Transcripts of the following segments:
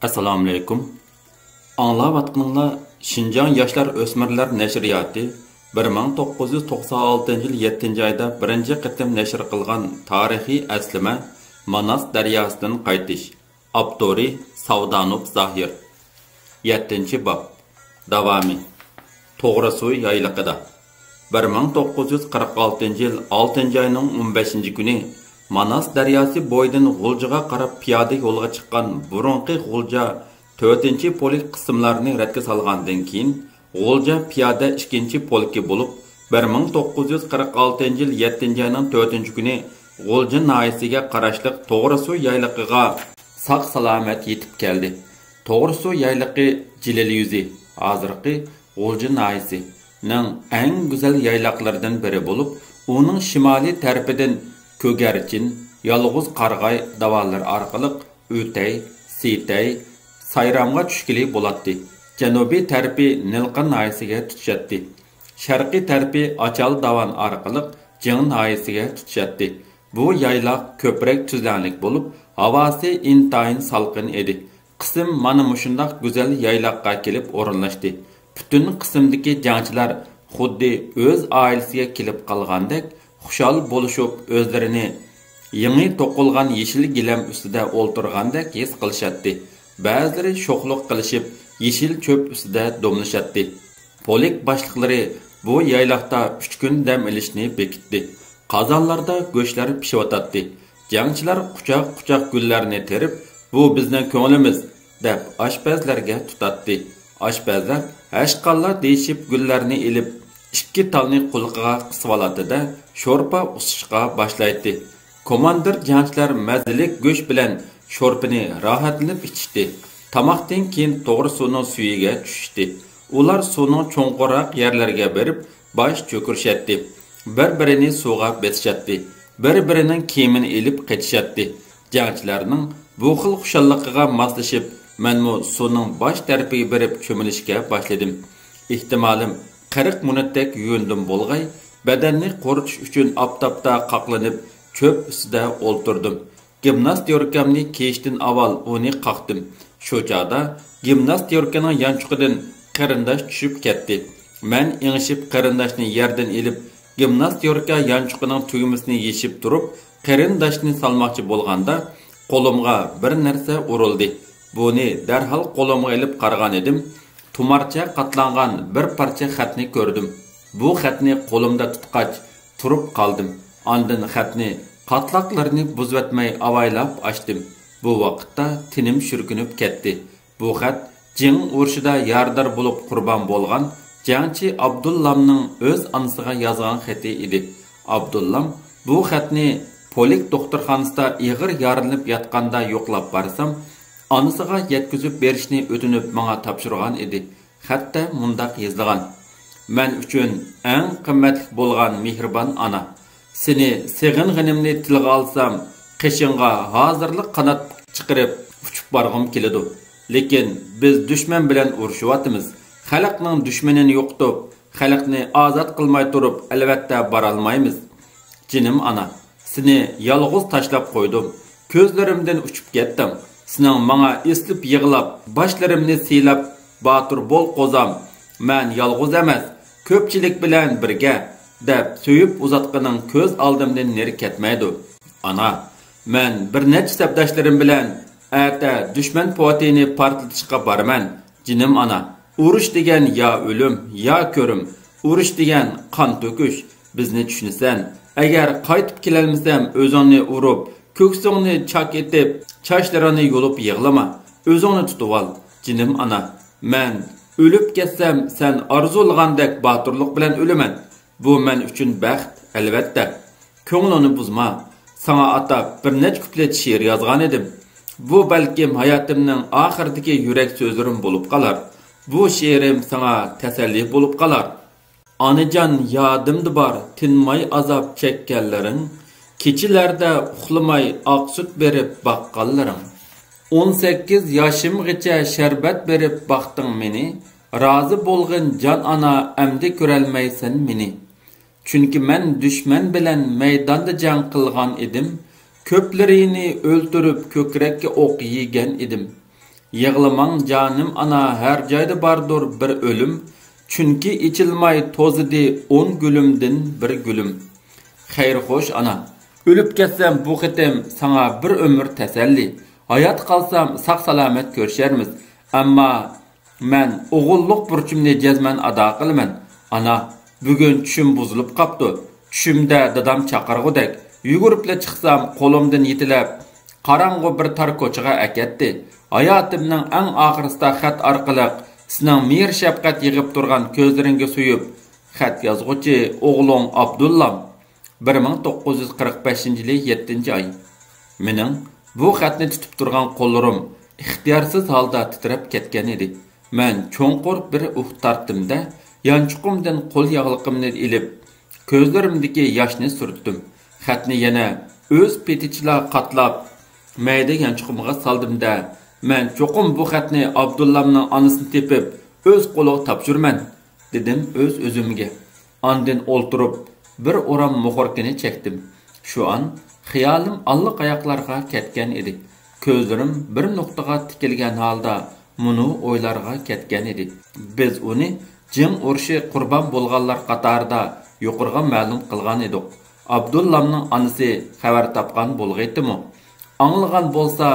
Assalomu alaykum. Anglayotganinglar Şinjan Yoshlar O'smirlar nashriyoti 1996-yil 7-oyda birinchi qitim nashr qilgan tarixiy aslima Manas daryosidan qaytish. Avtori Savdanov Zahir. 7-bob. Davomi. To'g'risuv yayliqida. 1946-yil 6-oyning 15-kuni Manas daryosi bo'yidan G'uljaga qarab piyoda yo'lga chiqqan burunqi G'ulja 4-polik qismlarini ratga solgandan keyin G'ulja piyoda 2-polki bo'lib 1946-yil 7-oyning 4-kuni G'ulja noyasiga qarashliq To'g'risuv yayliqiga saq salomat yetib keldi. To'g'risuv yayliqi Jilil yuzi, hozirgi G'ulja noyasining eng go'zal yayloqlaridan biri bo'lib, uning shimoliy tarafidan Ko'garchin, yolg'iz qarg'ay davolar orqali O'tay, Sitay, Sayramga tushkili bo'ladi. Janubiy tarafi Nilqin noyasiga tutishadi. Sharqiy tarafi Achal davon orqali Jing noyasiga tutishadi. Bu yayloq ko'proq tuzlanlik bo'lib, havosi intayin salqin edi. Qism mana mushundaq go'zal yayloqqa kelib o'rinlashdi. Butun qismdagi jangchilar xuddi o'z oilasiga kelib qolgandek xushal bo'lishib o'zlarini yangi to'qilgan yeshil gilam ustida o'ltirgandek his qilishadi. Ba'zilari sho'xliq qilishib yeshil cho'p ustida domlashadi. Polik boshliqlari bu yayloqda 3 kun dam olishni bekitdi. Qozonlarda go'shtlar pishiyotadi. Jangchilar quchoq gullarni terib, bu bizning ko'nglimiz deb oshpazlarga tutadi. Oshpazlar ashqallar deyishib gullarni elib 2 talni qulqiga qisib oladi-da, sho'rpa usishga boshlaydi. Komandir jangchilar mazalik go'sht bilan sho'rpini rohatlanib ichishdi. Tamoqdan keyin to'g'ri suvning suyiga tushishdi. Ular suvning cho'nqoroq yerlarga berib, bosh cho'kirishadi. Bir-birini suvga besishadi. Bir-birining kiyimini elib qetishadi. Jangchilarning bu xil xushalligiga moslashib, menmu suvning bosh tarafiga berib cho'milishga boshladim. Ehtimalim 40 minutdek yuyundim bo'lg'ay, badanni qoritish uchun oftobda qaqlanib, cho'p ustida o'ltirdim. Gimnast yorkamni kiyishdan avval uni qaqdim. Shu chog'da gimnast yorkaning yanchuqidan qarindosh tushib ketdi. Men ingishib qarindoshni yerdan elib, gimnast yorka yanchuqining tugmasini yeshib turib, qarindoshni salmoqchi bo'lganda qo'limga bir narsa urildi. Buni darhol qo'limga olib qaragan edim. Tumarcha qatlangan bir parcha xatni ko'rdim. Bu xatni qo'limda tutqach turib qoldim. Ondan xatni qatlaqlarini buzvatmay avaylab ochdim. Bu vaqtda tinim shurkunib ketdi. Bu xat Jing urushida yordar bo'lib qurbon bo'lgan jangchi Abdullamning o'z onasiga yozgan xati edi. Abdullam bu xatni polik doktorxonasida ig'ir yorilib yotganda yo'qlab barsam, onasiga yetkazib berishni o'tinib menga topshirgan edi. Xatda mundaq yozilgan: Men uchun eng qimmatli bo'lgan mehribon ona, seni seg'ing'inimni tilga olsam, qishingga hozirlik qanot chiqarib uchib borg'im keladi. Lekin biz dushman bilan urushyapmiz. Xalqning dushmanini yo'qotib, xalqni ozod qilmay turib, albatta bora olmaymiz. Jinim ona, seni yolg'iz tashlab qo'ydim. Ko'zlarimdan uchib ketdim. Sening menga eslib yig'lab, boshlarimni siylab, Batur bol qo'zam, men yolg'iz emas, ko'pchilik bilan birga deb so'yib uzatqining ko'z oldimdan neri ketmaydi. Ana, men bir necha sabdoshlarim bilan ata dushman potini partlatishga boraman. Jinim ana, urush degan yo o'lim, yo ko'rim, urush degan qon to'kish. Bizni tushunsan, agar qaytib kelolmasam, o'zingni urib, ko'ksingni chak etib, chashlarini yo'lib yig'lama. O'zingni tutib ol. Jinim ana, men o'lib ketsam, sen arzulgandek baturlik bilan o'laman. Bu men uchun baxt, albatta. Ko'nglini buzma. Sana atab bir nechta kuplet she'r yozgan edim. Bu balkim hayotimning oxiridagi yurak so'zlarim bo'lib qolar. Bu she'rim sana tasalli bo'lib qolar. Onajon yodimda bor, tinmay azob chekkanlaring, kechilarda uxlamay oq sut berib baqqanlaring. 18 yoshimgacha sharbat berib baqting meni, rozi bo'lg'in jon ona, amdi ko'rolmaysan meni. Chunki men dushman bilan maydonda jang qilgan edim, ko'plarini o'ltirib ko'krakka o'q yegan edim. Yığılamang canım ana, her joyda bardır bir ölüm. Çünkü içilmay tozidi 10 gülümdin bir gülüm. Hayır hoş ana. Ölüp ketsem bu qitim sana bir ömür teselli. Hayat kalsam sak salamet görüşermiz. Amma men oğulluk burchumni jazman ada qilman. Ana, bugün çüşüm buzulup qaptı. Çüşümde dadam chaqirgudek. Yugurupla chiqsam qo'limdan yetilab, qarang'u bir tar ko'chaga aketdi. Hayotimning eng oxirisida xat orqali sizning mehr shafqat yig'ib turgan ko'zlaringga suyib, xat yozg'uchi o'g'lim Abdullam 1945-yil 7-oy. Mening bu xatni tutib turgan qo'llarim ixtiyorsiz holda titrab ketgan edi. Men cho'nqur bir tartdimda, yanchuqimdan qo'l yog'liqimni ilib, ko'zlarimdagi yoshni surtdim. Xatni yana o'z petichla qatlab, mayda yanchuqimga soldimda, men cho'qim bu xatni Abdullamning onasini tepib, o'z qo'liga topshirman, dedim o'z o'zimga. Ondan o'ltirib, bir o'ram muhorkini chekdim. Shu an xiyolim allaqayoqlarga ketgan edi. Ko'zlarim bir nuqtaga tikilgan holda muni o'ylarga ketgan edi. Biz uni jing urushi qurbon bo'lganlar qatorida yuqorga ma'lum qilgan edik. Abdullamning onasi xabar topgan bo'lg'aytimi? Anglagan bo'lsa,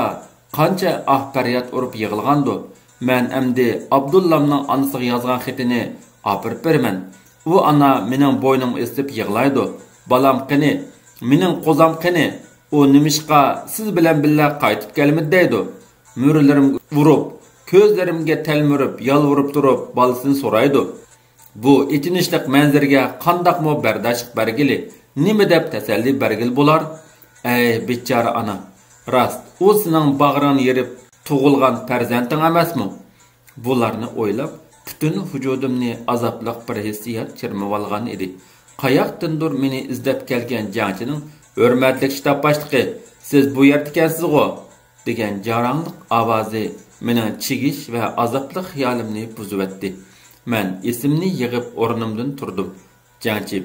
qancha faryod urib yig'ilgandi. Men endi Abdullamning onasiga yozgan xatini opirib beraman. U ana mening bo'ynimni esib yig'laydi. Balam qani, mening qo'zam qani, u nimishqa siz bilan birga qaytib kelmadi deydi. Murlarim urib, ko'zlarimga telmirib, yalvorib turib, bolasini so'raydi. Bu itinishlik manzarga qandaqmo bardosh bergili, nima deb tasalli bergil bo'lar? Ey bechora ana, rost, u sening bag'ringni yerib tug'ilgan farzanding emasmi? Bularni o'ylab, butun vujudimni azobliq bir hissiyat chirmib olgan edi. Qayoqdandir meni izlab kelgan jangchining hurmatli shtab boshlig'i, siz bu yerda ekansiz-ku, degan jarangliq ovozi mening chigish va azobli xiyolimni buzib etdi. Men esimni yig'ib o'rnimdan turdim. Jangchi,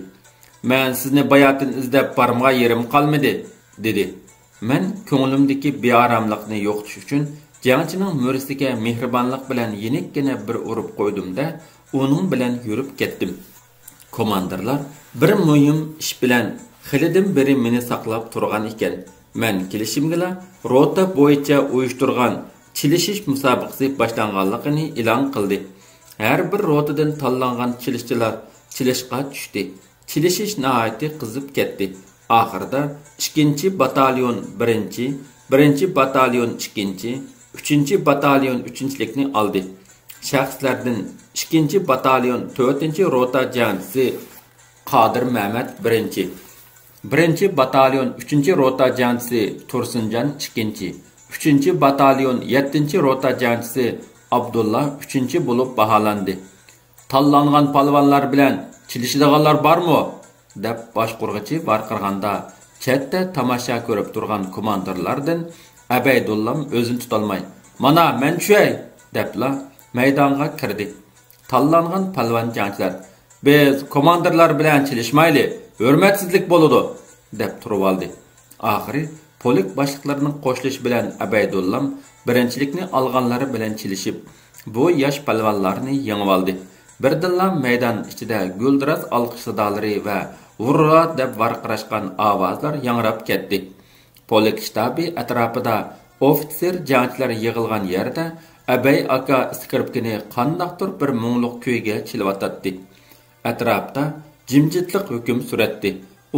men sizni bayatdan izlab bormoqqa yerim qolmadi, dedi. Men ko'nglimdagi beoromlikni yo'qotish uchun jangchining mo'risiga mehribonlik bilan yenikkina bir urib qo'ydim-da, uning bilan yurib ketdim. Komandirlar bir muhim ish bilan xilidan beri meni saqlab turgan ekan. Men kelishimga rota bo'yicha uyushtirgan chilishish musobaqasi boshlanganligini e'lon qildi. Her bir rotadan tanlangan chilishchilar chilishga tushdi. Chilishish nihoyatda qizib ketdi. Oxirida 2-batalyon 1-chi, 1-batalyon 2-chi, 3-batalyon 3-likni oldi. Shaxslardan 2-batalyon 4-rota jangchisi Qodir Mehmet 1-chi, 1-batalyon 3-rota jangchisi Tursunjon 2-chi, 3-batalyon 7-rota jangchisi Abdullah 3-chi bo'lib baholandi. Tanlangan palvonlar bilan chilishadiganlar bormi? Deb boshqurg'ichi varqirganda, chetda tomosha ko'rib turgan komandirlardan Abaydullam o'zini tutolmay, "Mana men tushay" debla maydonga kirdi. Tanlangan palvon jangchilar, "Biz komandirlar bilan chilishmayli, hurmatsizlik bo'ladi" deb turib oldi. Oxiri polik boshliqlarining qo'shilishi bilan Abaydullam birinchilikni olganlari bilan chilishib, bu yosh palvonlarni yengib oldi. Birdilla maydon ichida guldiraz olqish sadolari va "Urra" deb varqirashgan ovozlar yangrab ketdi. Polik shtabi atrofida ofitser jangchilar yig'ilgan yerda Abay aka skripkini qandaqdir bir mungluq kuyga chilvatdi. Atrofda jimjitlik hukm suratdi.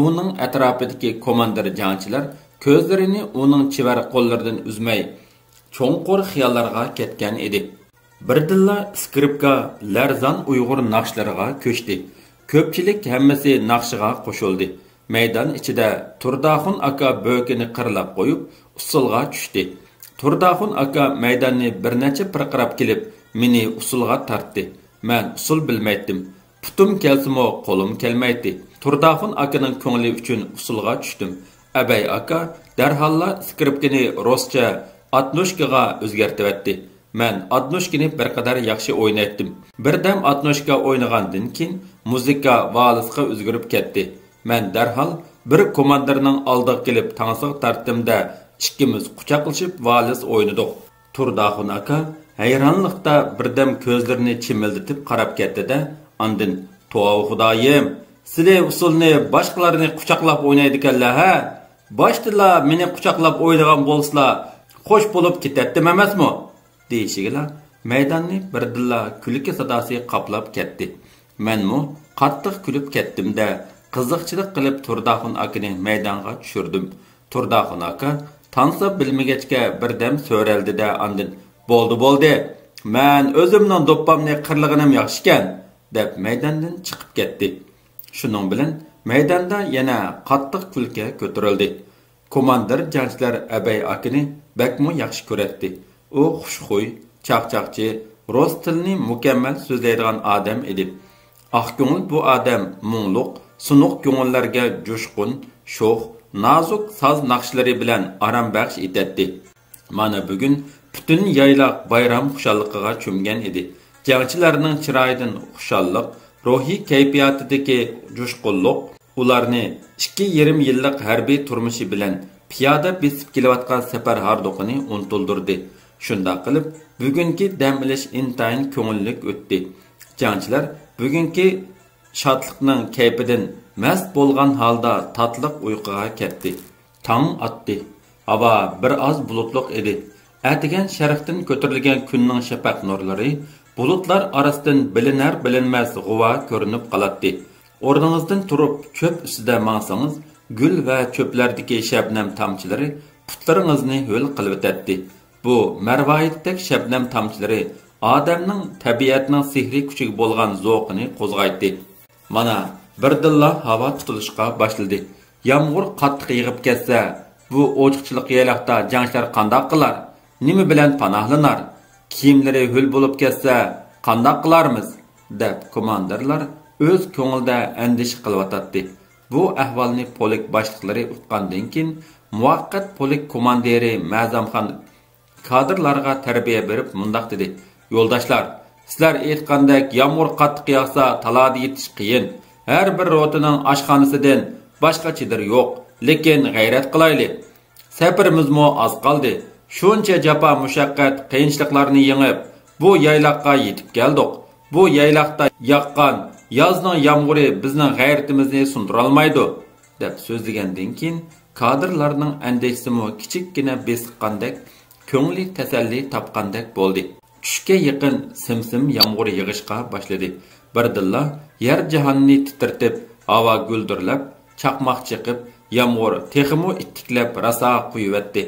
Uning atrofidagi komandir jangchilar ko'zlarini uning chivar qo'llaridan uzmay, cho'nqur xiyollarga ketgan edi. Birdilla skripka larzan Uyg'ur naqshlariga ko'chdi. Ko'pchilik hammasi naqshiga qo'shildi. Maydon ichida Turdaxun aka bo'kini qirlab qo'yib, usulga tushdi. Turdaxun aka maydonni bir necha pirqirab kelib, meni usulga tortdi. Men usul bilmaydim. Putum kelsimi, qo'lim kelmaydi. Turdaxun akaning ko'ngli uchun usulga tushdim. Abay aka darhalla skripkini ruscha atnoshkaga o'zgartirdi. Men atnoshkini bir qadar yaxshi o'ynaydim. Birdam atnoshka o'ynagandan keyin muzika valisga o'zgarib ketdi. Men darhal bir komandirning oldiga kelib tansiq tartdimda ikkimiz quchoqlashib valis o'ynadik. Turdaxun aka hayronlikda birdam ko'zlarini chimildatib qarab ketdi-da, andin "To'v Xudoyim, sizlar usulni boshqalarni quchoqlab o'ynaydiganlar ha? Boshda meni quchoqlab o'ynagan bo'lsalar, xo'sh bo'lib ketadi emasmi?" deyishigila maydonni birdilla kulki sadosi qoplab ketdi. Menmu qattiq kulib ketdim-da, qiziqchilik qilib Turdaxun akani maydonga tushirdim. Turdaxun aka tansa bilmagachga birdam so'raldi-da, andin "Bo'ldi. Men o'zimning do'ppamni qirlig'inim yaxshikan" deb maydondan chiqib ketdi. Shuning bilan maydonda yana qattiq kulki ko'tarildi. Komandir jangchilar Abay akani bakmo yaxshi ko'radi. U xushxuy, chaqchaqchi, rus tilini mukammal so'zlaydigan odam edi. Aqko'ngil bu odam mungluq, sunuq ko'ngillarga jo'shqin, sho'x, nozik soz naqshlari bilan aram baxsh etadi. Mana bugun butun yaylaq bayram xushalligiga cho'mgan edi. Jangchilarning chiroyidan xushallik, ruhiy kayfiyatidagi jo'shqinlik ularni 2,5 yillik harbiy turmushi bilan piyoda besib kelayotgan safar hardoqini unutildirdi. Shunda qilib, bugungi dam olish intayin ko'ngillik o'tdi. Jangchilar bugungi shodlikning kayfidan mast bo'lgan holda tatliq uyquga ketdi. Tong otdi. Havo bir oz bulutliq edi. Atigan sharqdan ko'tarilgan kunning shafaq nurlari bulutlar orasidan bilinar-bilinmas g'uva ko'rinib qoladi. O'rningizdan turib cho'p ustida mangsangiz, gul va cho'plardagi shabnam tomchilari putlaringizni ho'l qilib o'tadi. Bu marvoyatdek shabnam tomchilari odamning tabiatning sehriy kuchiga bo'lgan zavqini qo'zg'aydi. Mana birdilla havo tutilishga boshladi. Yomg'ir qattiq yig'ib ketsa, bu ochiqchilik yaylaqda jangchilar qanday qilar? Nima bilan panohlanar? Kiyimlari ho'l bo'lib ketsa, qanday qilarmiz? deb komandirlar o'z ko'ngilda andish qilyotdi. Bu ahvolni polik boshliqlari utgandan keyin muvaqqat polik komandiri Ma'zamxon kadrlarga tarbiya berib mundaq dedi: "Yo'ldoshlar, sizlar aytgandek yomg'ir qattiq yog'sa talada yetish qiyin. Har bir rotaning oshxonasidan boshqachidir yo'q, lekin g'ayrat qilaylik. Safarimizmo oz qoldi. Shuncha jafo mushaqqat, qiyinchiliklarni yengib, bu yayloqqa yetib keldik. Bu yayloqda yoqqan yozning yomg'iri bizning g'ayratimizni sundira olmaydi" deb so'zlagandan keyin kadrlarning andisimi kichikkina besiqqandek, ko'ngli tasalli topgandek bo'ldi. Tushga yaqin simsim yomg'ir yig'ishga boshladi. Birdilla yer jahonni titirtib, havo guldirlab, chaqmoq chiqib, yomg'ir texmo ittiklab rasa quyuvatdi.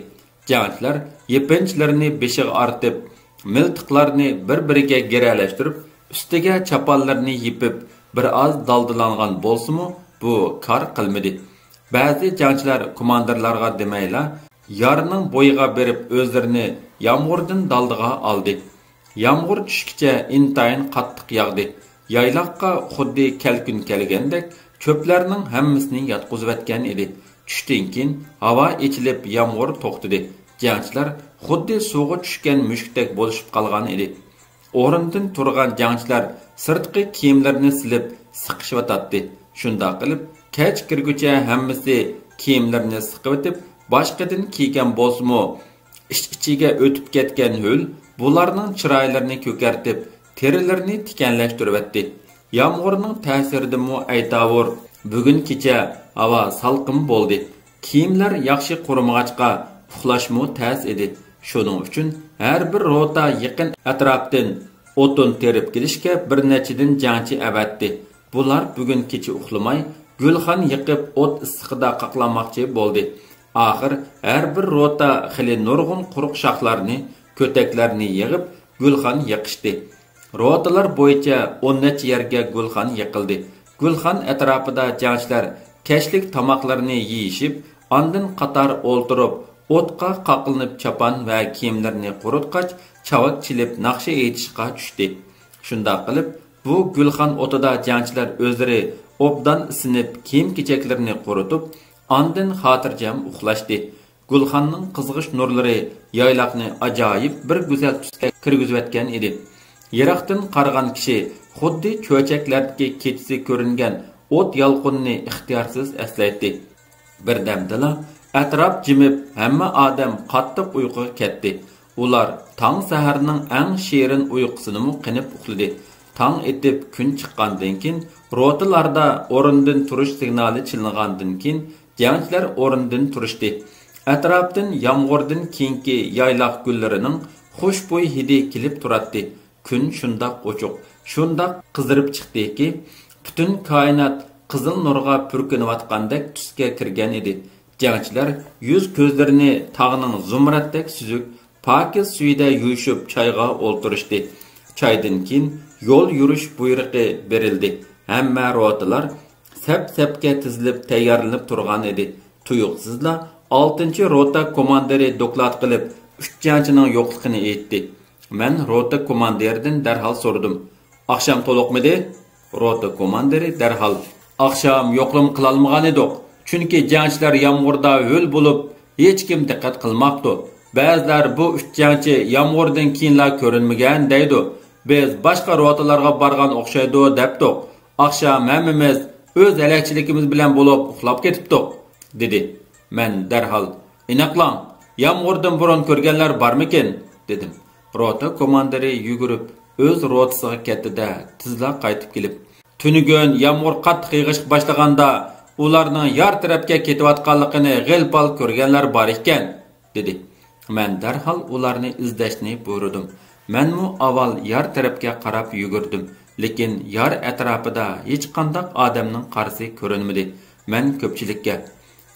Jangchilar yepinchilarini beshiga artib, miltiqlarni bir-biriga geralashtirib, ustiga chapallarni yipib, bir oz daldilangan bo'lsa-mu, bu kor qilmadi. Ba'zi jangchilar komandirlarga demayla, yarning bo'yiga berib o'zlarini yomg'irdan daldiga oldi. Yomg'ir tushkicha intayin qattiq yog'di. Yayloqqa xuddi kelkun kelgandek cho'plarning hammasini yotqizib edi. Tushdan keyin havo ichilib yomg'ir to'xtadi. Jangchilar xuddi suvga tushgan mushukdek bo'lishib qolgan edi. O'rindan turgan jangchilar sirtqi kiyimlarini silib siqishib. Shunda qilib kech kirguncha hammasi kiyimlarini siqib o'tib, boshqadan kiygan bo'lsa-mu, ichiga o'tib ketgan ho'l bularning chiroylarini ko'kartib, terilarini tikanlashtiribdi. Yomg'irning ta'siridimi aytavur, bugun kecha havo salqin bo'ldi. Kiyimlar yaxshi qurimag'achqa uxlashmu ta's edi. Shuning uchun har bir rota yaqin atrofdan o'tin terib kelishga bir nechadan jangchi avatdi. Bular bugun kecha uxlamay, gulxon yiqib o't issiqida qaqlamoqchi bo'ldi. Axir har bir rota xili nurg'un quruq shoxlarni, ko'taklarni yig'ib gulxon yiqishdi. Rotalar bo'yicha 10 necha yerga gulxon yiqildi. Gulxon atrofida jangchilar kashlik tomoqlarini yeyishib, ondan qator o'ltirib, o'tqa qaqilib chapan va kiyimlarini quritqach, chavak chilib naqsha aytishga tushdi. Shunda qilib, bu gulxon o'tida jangchilar o'zlari obdan isinib, kiyim-kechaklarini quritib, ondan xotirjam uxlashdi. Gulxonning qizg'ish nurlari yayloqni ajoyib bir go'zal tusga kirgizayotgan edi. Yiroqdan qaragan kishi xuddi cho'chaklardagi kechasi ko'ringan o't yolqinni ixtiyorsiz eslaydi. Birdamdala atrof jimib, hamma odam qattiq uyquga ketdi. Ular tang saharning eng shirin uyqusini qinib uxladi. Tang etib kun chiqqandan keyin rotalarda o'rindan turish signali chilingandan keyin jangchilar o'rindan turishdi. Atrofdan yomg'irdan keyingi yaylaq gullarining xushbo'y hidi kelib turadi. Kun shundoq ochiq, shundoq qizirib chiqdiki, butun koinot qizil nurga purkinayotgandek tusga kirgan edi. Jangchilar yuz ko'zlarini tog'ning zumratdek suzuk pakiz suyida yuyishib choyga o'ltirishdi. Choydan keyin yo'l yurish buyrug'i berildi. Hamma rotalar sap-sapga tizilib tayyorlanib turgan edi. Tuyuqsizla 6-rota komandiri doklad qilib, 3 jangchining yo'qligini aytdi. Men rota komandiridan darhol so'radim. Akşam to'liqmidi? Rota komandiri darhol. Akşam yo'qlim qila olmagan edik. Chunki jangchilar yomg'irda ho'l bo'lib, hech kim diqqat qilmabdi. Ba'zilar bu 3 jangchi yomg'irdan keyinla ko'rinmagan deydi. Biz boshqa rotalarga borgan o'xshaydi debdik. Akşam hammamiz o'z halakchiligimiz bilan bo'lib uxlab ketibdik, dedi. Men darhol, "Inoqlang, yomg'irdan burun ko'rganlar bormikin?" dedim. Rota komandiri yugurib o'z rotasiga ketdi-da, tizla qaytib kelib, "Tunugun yomg'ir qattiq yig'ishga boshlaganda ularning yar tarafga ketayotganligini g'ilpal ko'rganlar bor ekan", dedi. Men darhol ularni izlashni buyurdim. Menmu avval yar tarafga qarab yugurdim, lekin yar atrofida hech qanday odamning qarasi ko'rinmadi. Men ko'pchilikka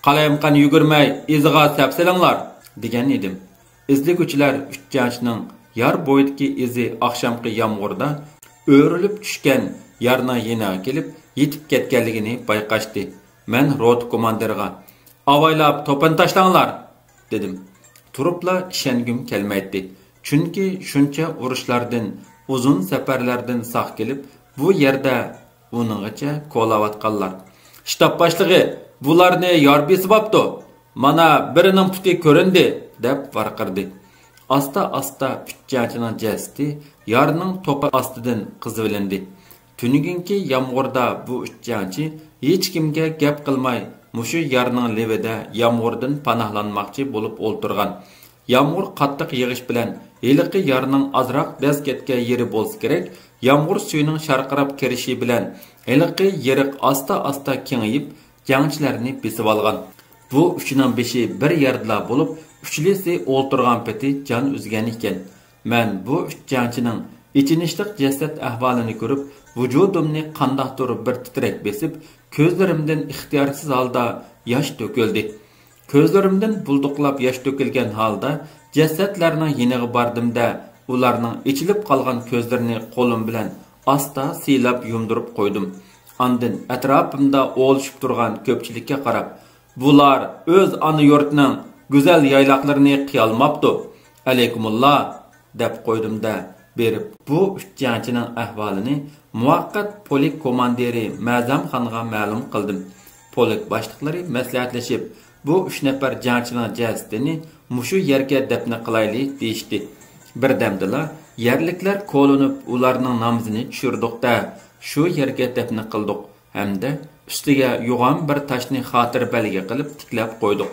"Qalayimqan yugurmay, iziga sapsilinglar" degan edim. Izlaguvchilar 3 jangchining yar bo'yidagi izi oqshomgi yomg'irda o'rilib tushgan yarning yeniga kelib yetib ketganligini bayqashdi. Men rot komandiriga "Avaylab to'pin tashlanglar" dedim. Turibla ishongim kelmaydi. Chunki shuncha urushlardan, uzun safarlardan saq kelib, bu yerda uninggacha qo'layotganlar. "Shtab boshlig'i, bularni yor besibapti. Mana birining puti ko'rindi" deb varqirdi. Asta-asta 3 jangchining jasadi yarning to'pi ostidan qizivilindi. Tunugunki yomg'irda bu 3 jangchi hech kimga gap qilmay, mushu yarning levida yomg'irdan panohlanmoqchi bo'lib o'ltirgan. Yomg'ir qattiq yig'ish bilan heliqi yarning azroq bez ketgan yeri bo'lsa kerak, yomg'ir suyining sharqirab kirishi bilan heliqi yeriq asta-asta kengayib, jangchilarni besib olgan. Bu uchining beshi bir yerda bo'lib, uchlisi o'ltirgan peti jon uzgan ekan. Men bu 3 jangchining ichinishliq jasad ahvolini ko'rib, vujudimni qandaqdir bir titrak besib, ko'zlarimdan ixtiyorsiz holda yosh to'kildi. Ko'zlarimdan bulduqlab yosh to'kilgan holda jasadlarning yeniga bordimda, ularning ichilib qolgan ko'zlarini qo'lim bilan asta silab yumdirib qo'ydim. Andin atrofimda o'lishib turgan ko'pchilikka qarab, "Bular o'z ona yurtining go'zal yayloqlarini qiyolmabdi. Alaykumulloh" deb qo'ydimda berib, bu 3 jangchining ahvolini muvaqqat polik komandiri Ma'zamxonga ma'lum qildim. Polik boshliqlari maslahatlashib, bu 3 nafar jangchining jasadini mushu yerga dafn qilaylik deyishdi. Birdamdala yerliklar qo'linib ularning namozini tushirdik-da, shu yerga dafn qildik hamda ustiga yo'g'on bir toshni xotir belgi qilib tiklab qo'ydik.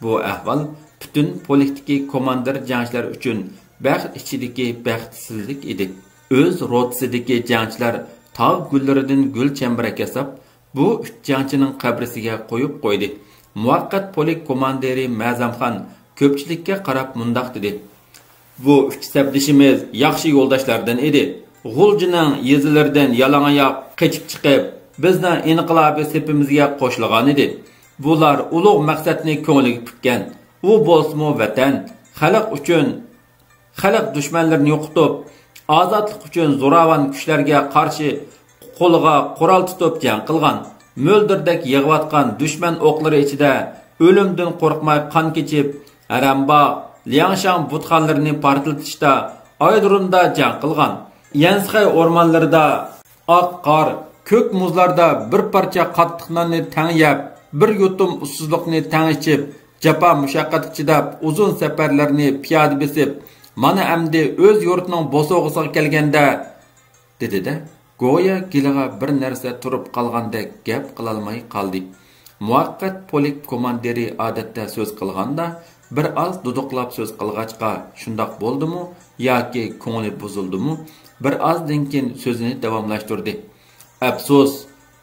Bu ahvol butun polikdagi komandir jangchilar uchun baxt ichidagi baxtsizlik edi. O'z rotasidagi jangchilar tog' gullaridan gul chambarak yasab, bu 3 jangchining qabrisiga qo'yib qo'ydi. Muvaqqat polik komandiri Ma'zamxon ko'pchilikka qarab mundoq dedi: "Bu 3 sabdishimiz yaxshi yo'ldoshlardan edi. G'uljining yezilaridan yalangoyoq qochib chiqib, bizning inqilobiy sepimizga qo'shilgan edi. Bular ulug' maqsadni ko'ngliga tutgan. U bo'lsa vatan, xalq uchun, xalq dushmanlarini yo'qotib, ozodlik uchun zo'ravon kuchlarga qarshi qo'liga qurol tutib jang qilgan. Mo'ldirdek yig'ayotgan dushman o'qlari ichida o'limdan qo'rqmay qon kechib, Aramba, Liangshan butxonlarini portlatishda Aydurumda jang qilgan. Yansxay o'rmonlarida oq qor, ko'k muzlarda bir parcha qattiq nonni tang yeb, bir yutum ussizlikni tang ichib, japa mushaqqat chidab, uzun safarlarni piyoda besib, mana endi o'z yurtining bosog'isiga kelganda, dedi-da, go'yo giliga bir narsa turib qolgandek gap qilolmay qoldi. Muvaqqat polik komandiri odatda so'z qilganda bir az duduqlab so'z qilg'achqa shundoq bo'ldimi yoki ko'ngli buzildimi, bir ozdan keyin so'zini davomlashtirdi. Afsus,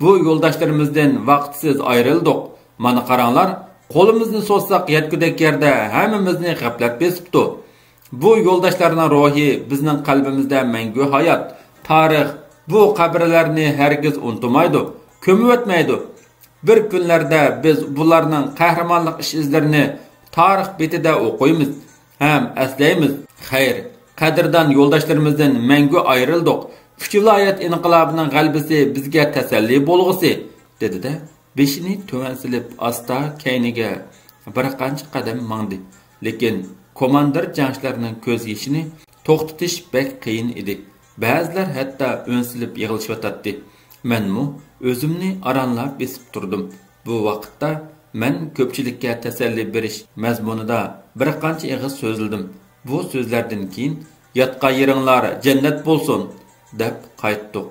bu yo'ldoshlarımizdan vaqtsiz ayrildik. Mana qaranglar, qo'limizni so'zsaq yetgudek yerda hammamizni g'aflat besibdi. Bu yo'ldoshlarning ruhi bizning qalbimizda mangu hayot. Tarix bu qabrlarni hargiz unutmaydi, ko'mib o'tmaydi. Bir kunlarda biz bularning qahramonlik ish izlarini tarix betida o'qiymiz ham aslaymiz. Xayr, qadrdon yo'ldoshlarımizdan mangu ayrildik. Uch viloyat inqilobining g'albisi bizga tasalli bo'lg'isi, dedi-da, beshini tuvansilib asta kayniga bir qancha qadam mangdi. Lekin komandir jangchilarning ko'z yeshini to'xtatish bek qiyin edi. Ba'zilar hatto o'nsilib yig'ilishayotdi. Menmu o'zimni aranlab besib turdim. Bu vaqtda men ko'pchilikka tasalli berish mazmunida bir qancha ig'iz so'zildim. Bu so'zlardan keyin yotqa yeringlar jannat bo'lsin deb qaytdik.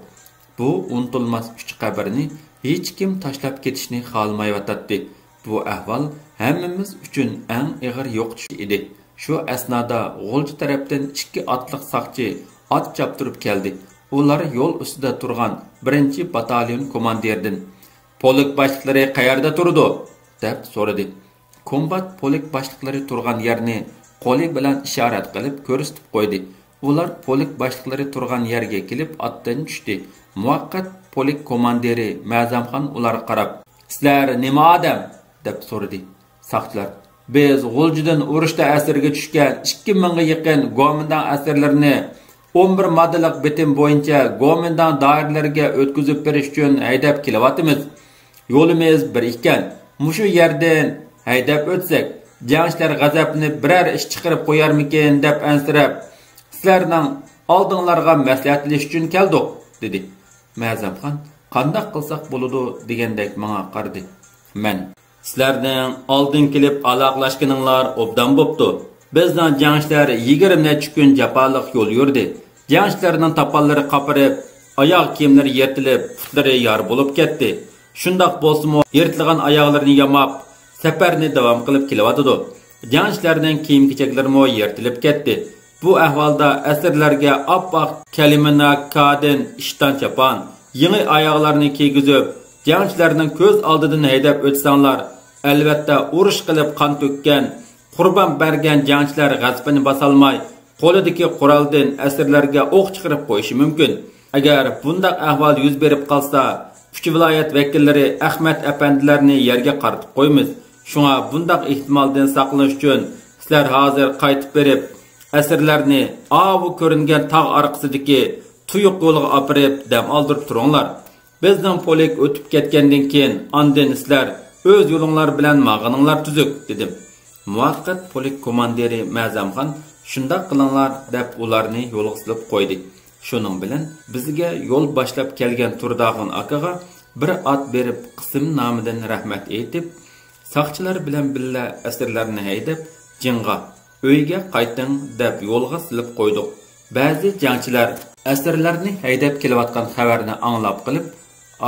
Bu unutilmas uch qabrni hech kim tashlab ketishni xohlamayotdi. Bu ahvol hammamiz uchun eng ig'ir yo'qotish edi. Shu asnoda G'o'lchi tarafdan ikki otliq saqchi ot choptirib keldi. Ular yo'l ustida turgan 1-batalyon komandiridan "Polk boshliqlari qayerda turdi?" deb so'radi. Kombat polk boshliqlari turgan yerni qo'li bilan ishorat qilib ko'rsatib qo'ydi. Ular polk boshliqlari turgan yerga kelib otdan tushdi. Muvaqqat polk komandiri Ma'zamxon ularga qarab, "Sizlar nima odam?" deb so'radi. Saqchilar, "Biz G'o'ljidan urushda asirga tushgan 2000 ga yaqin go'mindan asirlarni 11 moddalik bitim bo'yicha go'mindan doiralariga o'tkazib berish uchun haydab kelyapmiz. Yo'limiz bir ekan. Mushu yerdan haydab o'tsak, jangchilar g'azabni biror ish chiqarib qo'yarmikin deb ansirab, sizlarning oldinglarga maslahatlashib uchun keldik", dedi. Ma'zamxon, "Qanday qilsak bo'ladi?" degandek menga qaradi. Men, "Sizlarning oldin kelib aloqalashganinglar obdan bo'pti. Bizning jangchilar 20 necha kun jafoliq yo'l yurdi. Jangchilarning topallari qapirib, oyoq kiyimlari yirtilib, putlari yor bo'lib ketdi. Shundoq bo'lsa-mu, yirtilgan oyoqlarini yamab, safarni davom qilib kelyapti. Jangchilarning kiyim-kechaklarimi yirtilib ketdi. Bu ahvolda asirlarga oppoq kalimana kadin ishton chapan, yangi oyoqlarni kiygizib, jangchilarning ko'z oldidan haydab o'tsanglar, albatta urush qilib qon to'kkan, qurbon bergan jangchilar g'azabini bosolmay, qo'lidagi quroldan asirlarga o'q chiqarib qo'yishi mumkin. Agar bunday ahvol yuz berib qolsa, uch viloyat vakillari Ahmad apandilarni yerga qaratib qo'ymiz. Shunga bunday ehtimoldan saqlanish uchun sizlar hozir qaytib berib, asirlarni avu ko'ringan tog' orqasidagi tuyuq yo'lga opirib dam oldirib turinglar. Bizning polk o'tib ketgandan keyin ondan sizlar o'z yo'linglar bilan mag'ininglar tuzuk", dedim. Muvaqqat polk komandiri Ma'zamxon "Shunday qilinglar" deb ularni yo'lga silib qo'ydi. Shuning bilan bizga yo'l boshlab kelgan Turdag'in akaga bir ot berib, qism nomidan rahmat aytib, saqchilar bilan billa asirlarni haydab, jinga uyga qayting deb yo'lga silib qo'ydik. Ba'zi jangchilar asirlarni haydab kelayotgan xabarni anglab qilib,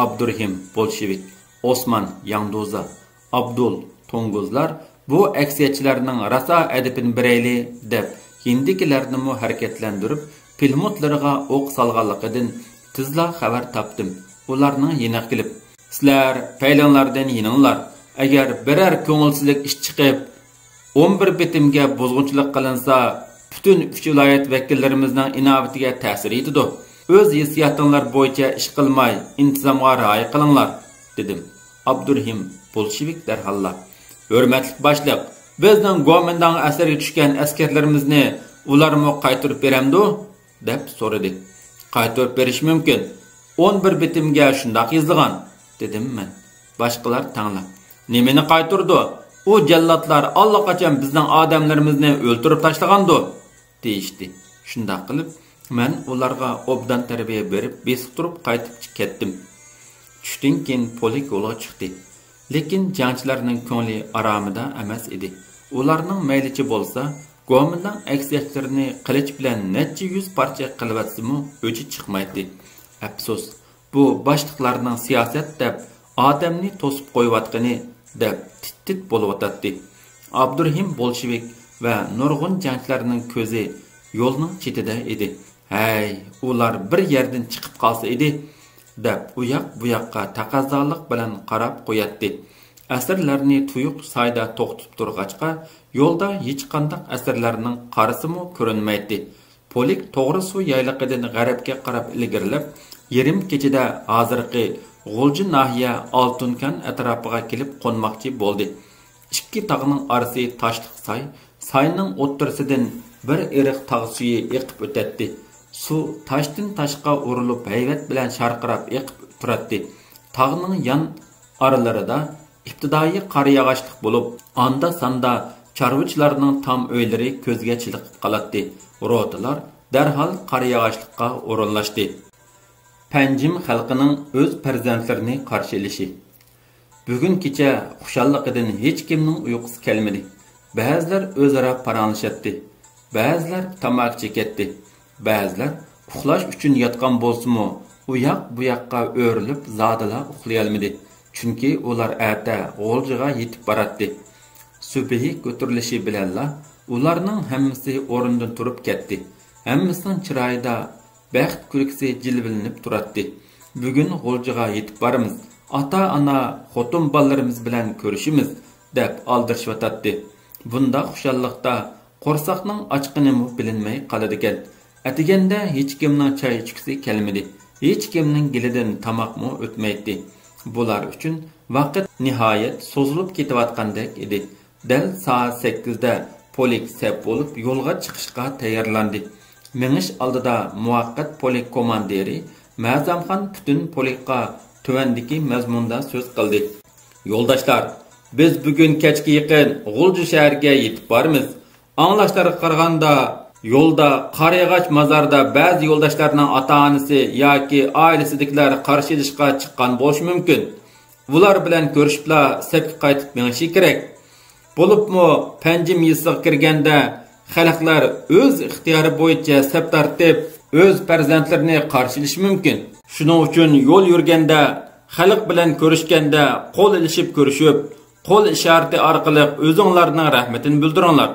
Abdurhim Bolshevik, Osman Yangdoza, Abdul Tonguzlar bu aksiyachilarning raso adibini birayli deb hindikilarni mu harakatlantirib, pilmotlarga o'q solganligidan tizla xabar topdim. Ularning yana kelib, "Sizlar paylonlardan yininglar. Agar biror ko'ngilsizlik ish chiqib, 11 bitimga buzg'unchilik qilinsa, butun 3 viloyat vakillarimizning inovatiga ta'sir etadi. O'z hisiyatinglar bo'yicha ish qilmay, intizomga rioya qilinglar", dedim. Abdurhim Bolshevik darhalla, "Hurmatli boshliq, bizning go'mindan asirga tushgan askarlarimizni ularmi qaytarib beramdi?" deb so'radi. "Qaytarib berish mumkin. 11 bitimga shundoq yozilgan", dedim men. Boshqalar tanglab, "Nimani qaytardi? U jallodlar allaqachon bizning odamlarimizni o'ltirib tashlagandi", deyishdi. Shundoq qilib, men ularga obdan tarbiya berib, besib turib qaytib ketdim. Tushdan keyin polk yo'lga chiqdi. Lekin jangchilarning ko'ngli aromida emas edi. Ularning maylichi bo'lsa, go'mindan aksiyatlarini qilich bilan necha yuz parcha qilib o'chi chiqmaydi. Afsus, bu boshliqlarning siyosat deb odamni to'sib qo'yayotgani deb tit-tit bo'layotdi. Abdurrahim Bolshevik va nurg'un jangchilarning ko'zi yo'lning chetida edi. Hey, ular bir yerdan chiqib qolsa edi, deb u yoq bu yoqqa taqozolik bilan qarab qo'yatdi. Asirlarni tuyuq sayda to'xtatib turg'achqa, yo'lda hech qanday asirlarning qarasimi ko'rinmaydi. Polik to'g'ri suv yayliqidan g'arbga qarab ilgarilab, yarim kechada hozirgi G'ulji nahiya Oltunkan atrofiga kelib qo'nmoqchi bo'ldi. Ikki tog'ning orasi toshliq soy, soyning o'ttirisidan bir eriq tog' suyi eqib o'tadi. Suv toshdan toshqa urilib hayvat bilan sharqirab eqib turadi. Tog'ning yon oralarida ibtidoiy qor yog'ochlik bo'lib, onda sanda chorvachilarning tom uylari ko'zga chiliqib qoladi. Rotalar darhol qor yog'ochlikqa o'rinlashdi. Panjim xalqining o'z farzandlarini qarshi olishi. Bugun kecha xushalliqidan hech kimning uyqusi kelmadi. Ba'zilar o'zaro paranglashadi, ba'zilar tamoq chekatdi, ba'zilar uxlash uchun yotgan bo'lsa-mu, u yoq bu yoqqa o'rilib zodila uxlay olmadi. Chunki ular erta G'uljiga yetib boradi. Subhi ko'tarilishi bilanla ularning hammasi o'rnidan turib ketdi. Hammasining chiroyida baxt kulgisi jilvilinib turadi. Bugun G'uljiga yetib boramiz. Ata-ana, xotin bolalarimiz bilan ko'rishimiz deb aldirishayotdi. Bunda xushalliqda qo'rsoqning ochqini bilinmay qoladi ekan. Atiganda hech kimning choy ichgisi kelmadi. Hech kimning gilidan tamoqmi o'tmaydi. Bular uchun vaqt nihoyat so'zilib ketayotgandek edi. Dal soat 8 da Polik sep bo'lib yo'lga chiqishga tayyorlandi. Menish oldida muvaqqat Polik komandiri Ma'zamxon butun Polikqa tuvandagi mazmunda so'z qildi. Yo'ldoshlar, biz bugun kechga yaqin G'ulji shahriga yetib boramiz. Anglashlarga qaraganda yo'lda Qarayag'och mozorida ba'zi yo'ldoshlarning ota-onasi yoki oilasidagilar qarshi olishga chiqqan bo'lishi mumkin. Ular bilan ko'rishibla sepga qaytib menishi kerak. Bo'libmi Panjim yisiga kirganda xalqlar o'z ixtiyori bo'yicha sep tartib o'z farzandlarini qarshi olishi mumkin. Shuning uchun yo'l yurganda, xalq bilan ko'rishganda qo'l ilishib ko'rishib, qo'l ishorati orqali o'zingizlarning rahmatini bildiringlar.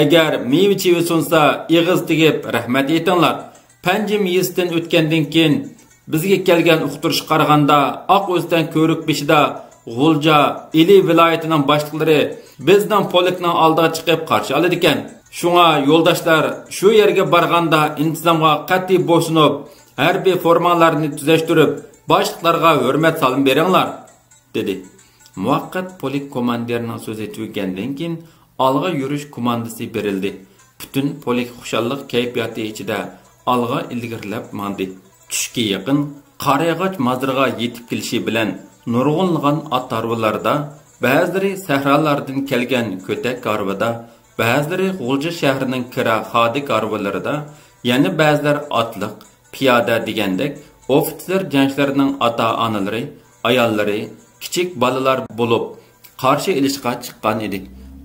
Agar meva-cheva sunsa, ig'iz tegib rahmat aytinglar. Panjim yisidan o'tgandan keyin bizga kelgan uqtirish qaraganda oq o'zdan ko'rik beshida G'ulja Ili viloyatining boshliqlari bizdan Polikning oldiga chiqib qarshi oladi ekan. Shunga yo'ldoshlar shu yerga borganda intizomga qat'iy bo'ysunib, harbiy formalarni tuzashtirib, boshliqlarga hurmat salom beringlar, dedi. Muvaqqat Polik komandirining so'zi tugagandan keyin olg'a yurish komandasi berildi. Butun Polik xushallik kayfiyati ichida olg'a ilgirlab mandi. Tushga yaqin Qarayag'och mozoriga yetib kelishi bilan nurg'unlagan ot arvalarda, ba'zilari sahrolardan kelgan ko'tak arvada, ba'zilari G'ulji shahrining kira xodik arvalarida, yana ba'zilar otliq, piyoda degandek ofitser jangchilarning ota-onalari, ayollari, kichik bolalar bo'lib qarshi ilishga chiqqan edi.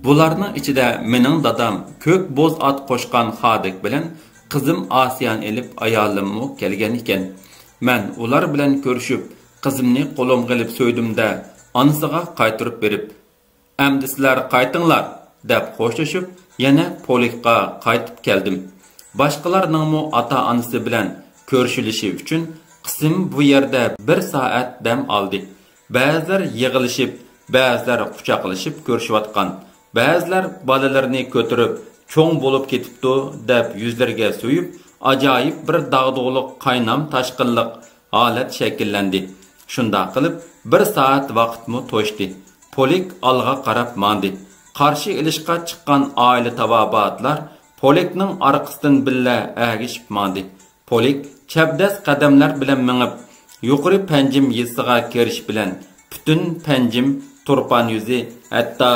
Bularning ichida mening dadam ko'k bo'z ot qo'shgan xodik bilan qizim Asiyan elib ayolimmi kelgan ekan. Men ular bilan ko'rishib, qizimni qo'limga olib so'ydimda, onasiga qaytirib berib, "Endi sizlar qaytinglar" deb xo'shlashib, yana Polikqa qaytib keldim. Boshqalarning ota-onasi bilan ko'rishilishi uchun qism bu yerda 1 soat dam oldi. Ba'zilar yig'ilishib, ba'zilar quchoqlashib ko'rishayotgan, ba'zilar bolalarini ko'tarib cho'ng bo'lib ketibdi deb yuzlariga so'yib, ajoyib bir dag'dug'liq qaynam tashqinliq holat shakllandi. Shunda qilib 1 soat vaqtmi to'shdi. Polik olg'a qarab mandi. Qarshi ilishga chiqqan oila tabobatlar Polikning orqasidan billa agishib mandi. Polik chabdas qadamlar bilan mengib, yuqori Panjim yisiga kirish bilan butun Panjim turpan yuzi, hatto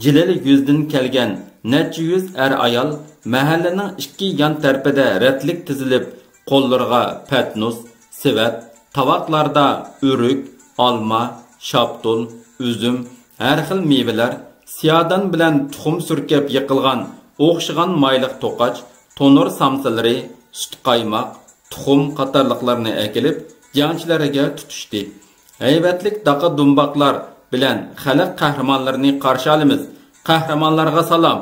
jilali yuzdan kelgan necha yuz ayol mahallaning ikki yon tarafida ratlik tizilib, qo'llariga patnus, sivat, tavoqlarda o'rik, olma, shaptul, üzüm, har xil mevalar, siyodan bilan tuxum surkab yiqilgan o'xshagan mayliq to'qach, tonur samsalari, sut qaymoq, tuxum qatorliqlarni ekilib, jangchilarga tutishdi. Haybatlik daqa dumboqlar bilan xalq qahramonlarini qarshi olamiz. qahramonlarga salom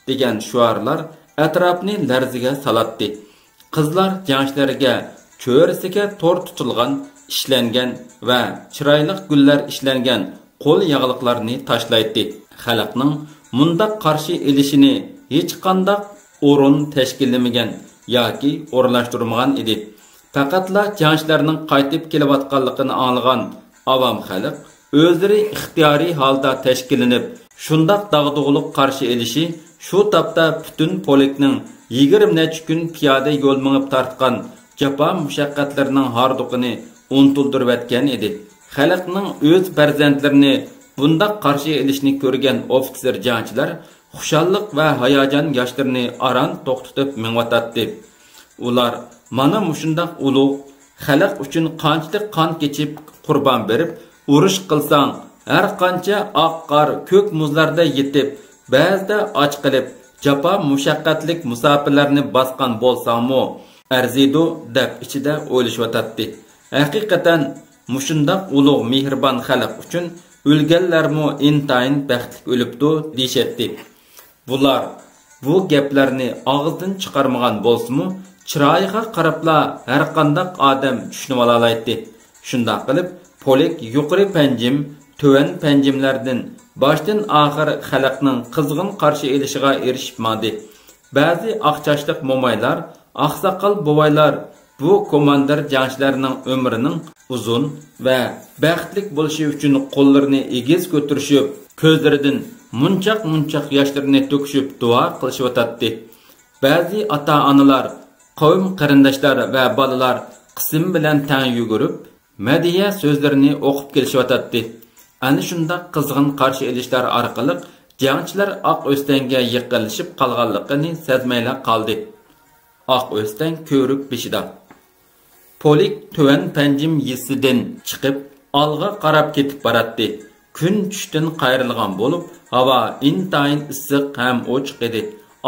degan shuarlar atrofni larziga salatdi. Qizlar jangchilarga cho'risiga to'r tutilgan, ishlangan va chiroyli gullar ishlangan qo'l yog'liqlarni tashlaydi. Xalqning mundaq qarshi elishini hech qanday o'rin tashkillamagan yoki o'rnashtirmagan edi. Faqatla jangchilarning qaytib kelayotganligini anglagan avam xalq o'zlari ixtiyoriy holda tashkillanib, shundaq dag'dug'liq qarshi elishi shu topda butun polikning 20 necha kun piyoda yo'l minib tartgan jafo mushaqqatlarining harduqini unutildirib o'tgan edi. Xalqning o'z farzandlarini bundaq qarshi elishni ko'rgan ofitser jangchilar xushallik va hayajon yoshlarini aran to'xtatib ming'atdi. Ular mana mushundaq ulug' xalq uchun qanchalik qon kechib qurbon berib, urush qilsang, har qancha oq qor ko'k muzlarda yetib, ba'zida och qilib, jafo mushaqqatlik musofirlarni bosgan bo'lsangmi, arzidu deb ichida o'ylashyotdi. Haqiqatan mushundaq ulug' mehribon xalq uchun o'lganlarmi intayin baxtli o'libdi deyshadi. Bular bu gaplarni og'izdan chiqarmagan bo'lsa-mu, chiroyiga qarabla har qanday odam tushunib olaydi. Shunday qilib, polik yuqori panjim, to'van panjimlardan boshdan oxir xalqning qizg'in qarshi elishiga erishibmadi. Ba'zi oqchashliq mo'maylar, oqsoqol bovaylar bu komandir jangchilarning umrining uzun va baxtli bo'lishi uchun qo'llarini egiz ko'tarishib, ko'zlaridan munchaq yoshlarini to'kishib duo qilishayotdi. Ba'zi ota-onalar, qavm qarindoshlar va bolalar qism bilan tang yugurib, madiya so'zlarini o'qib kelishayotdi. Ana shunda qizg'in qarshi elishlar orqali jangchilar oq o'stanga yiqilishib qolganligini sezmayla qoldi. Oq o'stan ko'ruk beshida. Polik to'van panjim yisidan chiqib, olg'a qarab ketib boradi. Kun tushdan qayrilgan bo'lib, havo intayin issiq ham ochiq edi.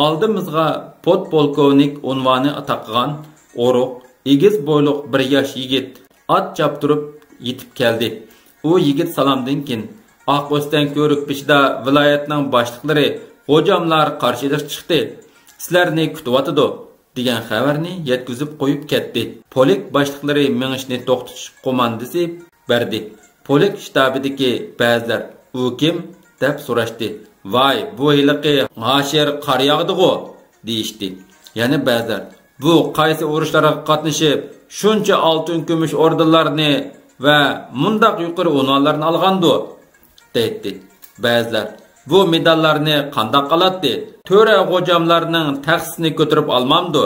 Oldimizga podpolkovnik unvoni taqgan o'ruq, egiz bo'yliq bir yosh yigit ot choptirib yetib keldi. U yigit salomdan keyin oq o'stan ko'ruk beshida viloyatning boshliqlari, hojamlar qarshilab chiqdi. Sizlarni kutyotdi degan xabarni yetkazib qo'yib ketdi. Polik boshliqlari mingishni to'xtatish komandasi berdi. Polik shtabidagi ba'zilar u kim deb so'rashdi. Vay, bu yiliqi g'ashir qor yog'di-ku deyishdi. Yana ba'zilar bu qaysi urushlarga qatnashib, shuncha oltin kumush ordenlarni va mundaq yuqori unvonlarni olgandi deydi. Ba'zilar bu medallarni qanday qiladi? To'ra hojamlarning taxsini ko'tarib olmamdi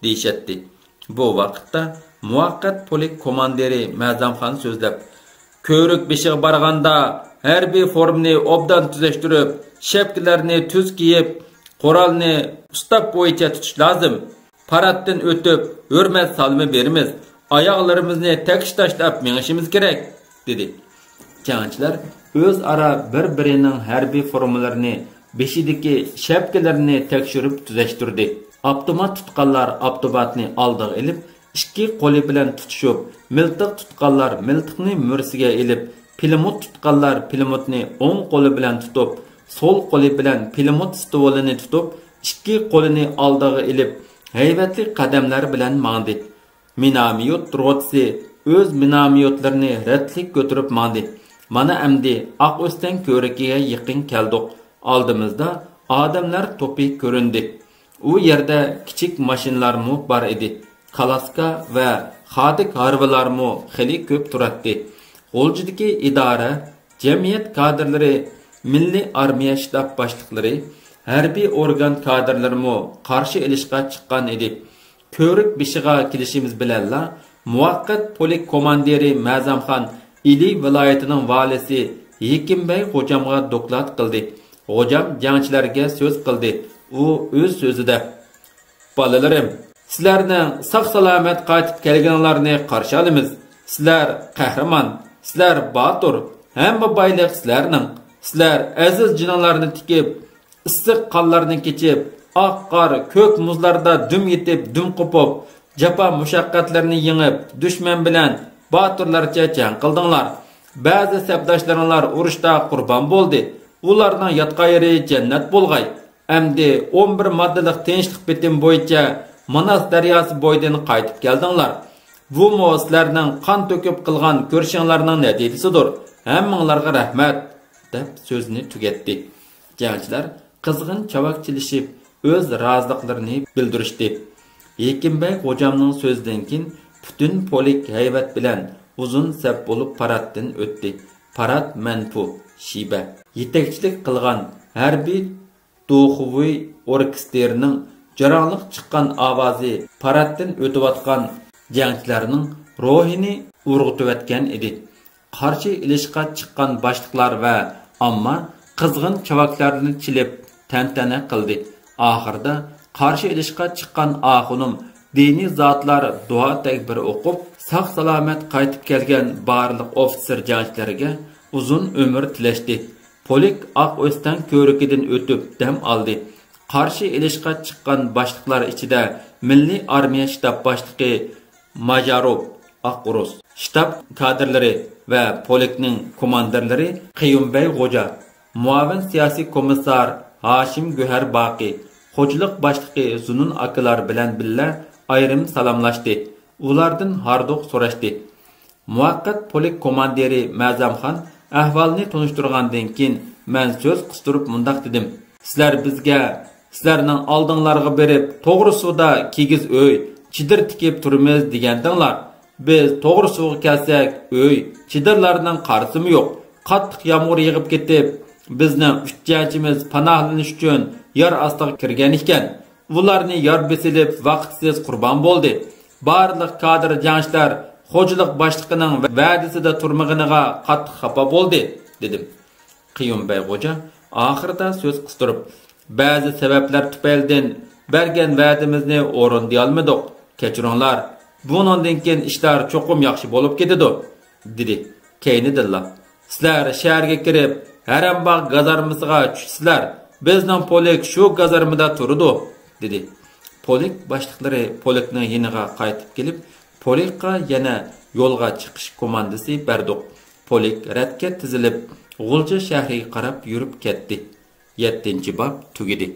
deyshadi. Bu vaqtda muvaqqat polik komandiri Ma'zamxon so'zlab, ko'ruk beshiga borganda harbiy formni obdan tuzashtirib, shapkalarni tuz kiyib, qurolni ustab bo'yicha tutish lozim. Paraddan o'tib, hurmat salmi beramiz. Oyoqlarimizni takish tashlab mengishimiz kerak dedi. Jangchilar o'zaro bir-birining harbiy formalarini, beshidagi shapkalarni tekshirib tuzashtirdi. Avtomat tutqanlar avtomatni oldiga ilib, ikki qo'li bilan tutishib, miltiq tutqanlar miltiqni mursiga ilib, pilimot tutqanlar pilimotni o'ng qo'li bilan tutib, so'l qo'li bilan pilimot stolini tutib, ikki qo'lini oldiga ilib, haybatli qadamlar bilan mandi. Minomyot rotsi o'z minomyotlarini ratlik ko'tarib mandi. Mana endi oq o'stan ko'rikiga yaqin keldik. Oldimizda odamlar to'pi ko'rindi. U yerda kichik mashinalarmi bor edi. Kalaska va xodik harvalarmi xili ko'p turadi. G'o'ljidagi idora, jamiyat kadrlari, milliy armiya shtab boshliqlari, harbiy organ kadrlarimi qarshi elishga chiqqan edi. Ko'rik beshiga kelishimiz bilanla muvaqqat polik komandiri Ma'zamxon Ili viloyatining valisi Yekimbay hojamga doklad qildi. Hojam jangchilarga so'z qildi. U o'z so'zida: "Bolalarim, sizlarning sog' salomat qaytib kelganlarni qarshi olamiz. Sizlar qahramon, sizlar botur, hamma boylik sizlarning. Sizlar aziz jinonlarni tikib, issiq qonlarni kechib, oq qor, ko'k muzlarda dum yetib, dum qopib, jafo mushaqqatlarni yengib, dushman bilan boturlarcha jang qildinglar. Ba'zi sabdoshlaringlar urushda qurbon bo'ldi. Ularning yatqa yeri jannat bo'lg'ay. Endi 11 moddalik tinchlik bitim bo'yicha Manas daryosi bo'yidan qaytib keldinglar. Bu sizlarning qon to'kib qilgan ko'rishinglarning natijasidir. Hammanglarga rahmat deb so'zini tugatdi. Jangchilar qizg'in chavakchilishib o'z roziliklarini bildirishdi. Ekinbey Xo'jamning so'zidan keyin butun polik haybat bilan uzun sap bo'lib paraddan o'tdi. Parad manfu shiba yetakchilik qilgan harbiy Do'xuviy orkestrining jarangliq chiqqan ovozi paraddan o'tayotgan jangchilarning ruhini urg'itayotgan edi. Qarshi ilishga chiqqan boshliqlar va ammo qizg'in chavaklarini chilib tantana qildi. Oxirida qarshi ilishga chiqqan axunum diniy zotlar duo takbir o'qib, sog' salomat qaytib kelgan barliq ofitser jangchilarga uzun umr tilashdi. Polik oq o'stan ko'rikidan o'tib dam oldi. Qarshi ilishga chiqqan boshliqlar ichida Milliy armiya shtab boshlig'i Majarov Aqurus, shtab kadrlari va polikning komandirlari Qiyumbey Xo'ja, muavin siyosiy komissar Hashim Go'har Baqi, xo'jalik boshlig'i Zunun akalar bilan billa ayrim salomlashdi. Ulardan hardoq so'rashdi. Muvaqqat polik komandiri Ma'zamxon ahvolni tunishtirgandan keyin men so'z qistirib mundaq dedim. Sizlar bizga sizlarning oldinglarga berib, to'g'ri suvda kigiz uy, chidir tikib turimiz degandinglar. Biz to'g'ri suvga kelsak, uy, chidirlarning qarsimi yo'q. Qattiq yomg'ir yig'ib ketib, bizning 3 jangchimiz panohlanish uchun yer ostiga kirgan ekan. Ularni yer besilib vaqtsiz qurbon bo'ldi. Barliq kadr jangchilar xo'jalik boshlig'ining va'dasida turmag'iniga qattiq xafa bo'ldi, dedim. Qiyumbey Xo'ja oxirida so'z qistirib, ba'zi sabablar tufaylidan bergan va'damizni o'rinlay olmadik. Kechiringlar. Bundan keyin ishlar cho'qim yaxshi bo'lib ketadi, dedi. Keynidillar. Sizlar shaharga kirib, Harambog' gazarmasiga tushsizlar. Bizning polik shu gazarmada turadi, dedi. Polik boshliqlari polikning yeniga qaytib kelib, polikqa yana yo'lga chiqish komandasi berdik. Polik radga tizilib, G'ulja shahriga qarab yurib ketdi. 7-bob tugadi.